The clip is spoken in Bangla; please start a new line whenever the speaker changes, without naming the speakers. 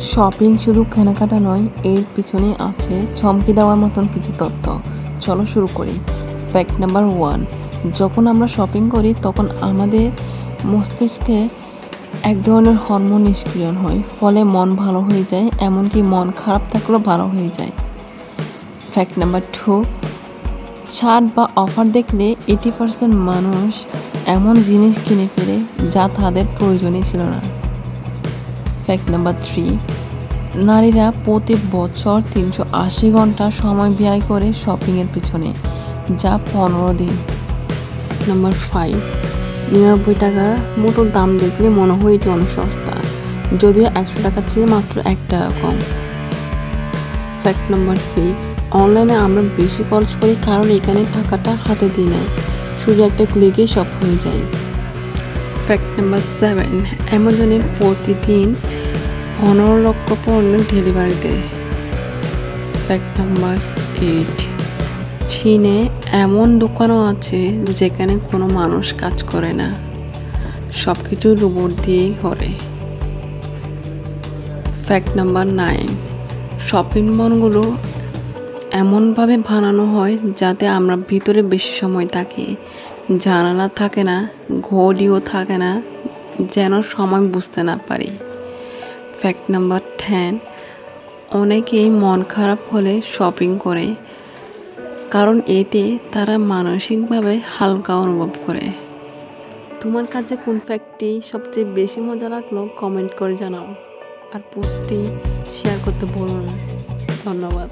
শপিং শুধু কেনাকাটা নয়, এর পিছনে আছে চমকে দেওয়ার মতন কিছু তথ্য। চলো শুরু করি। ফ্যাক্ট নাম্বার 1, যখন আমরা শপিং করি তখন আমাদের মস্তিষ্কে এক ধরনের হরমোন নিষ্ক্রিয়ণ হয়, ফলে মন ভালো হয়ে যায়, এমনকি মন খারাপ থাকলেও ভালো হয়ে যায়। ফ্যাক্ট নাম্বার 2, ছাড় বা অফার দেখলে 80% মানুষ এমন জিনিস কিনে ফেলে যা তাদের প্রয়োজনই ছিল না। ফ্যাক্ট নাম্বার 3, নারীরা প্রতি বছর 380 ঘন্টা সময় ব্যয় করে শপিংয়ের পিছনে, যা 15 দিন। নাম্বার 5, 99 টাকা মতো দাম দেখলে মনে হয় এটি অনেক সস্তা, যদিও 100 টাকার চেয়ে মাত্র 1 টাকা কম। ফ্যাক্ট নাম্বার 6, অনলাইনে আমরা বেশি খরচ করি কারণ এখানে টাকাটা হাতে দিই না, শুধু একটা ক্লিকেই সব হয়ে যায়। ফ্যাক্ট নাম্বার 7, অ্যামাজনে প্রতিদিন 15 লক্ষ পণ্য ডেলিভারি দেয়। ফ্যাক্ট নাম্বার 8, চীনে এমন দোকানও আছে যেখানে কোনো মানুষ কাজ করে না, সব কিছু রোবট দিয়েই করে। ফ্যাক্ট নাম্বার 9, শপিং মলগুলো এমনভাবে বানানো হয় যাতে আমরা ভিতরে বেশি সময় থাকি, জানালা থাকে না, ঘড়িও থাকে না, যেন সময় বুঝতে না পারি। ফ্যাক্ট নাম্বার 10, অনেকেই মন খারাপ হলে শপিং করে কারণ এতে তারা মানসিকভাবে হালকা অনুভব করে। তোমার কাছে কোন ফ্যাক্টটি সবচেয়ে বেশি মজা লাগলো কমেন্ট করে জানাও, আর পোস্টটি শেয়ার করতে ভুলো না। ধন্যবাদ।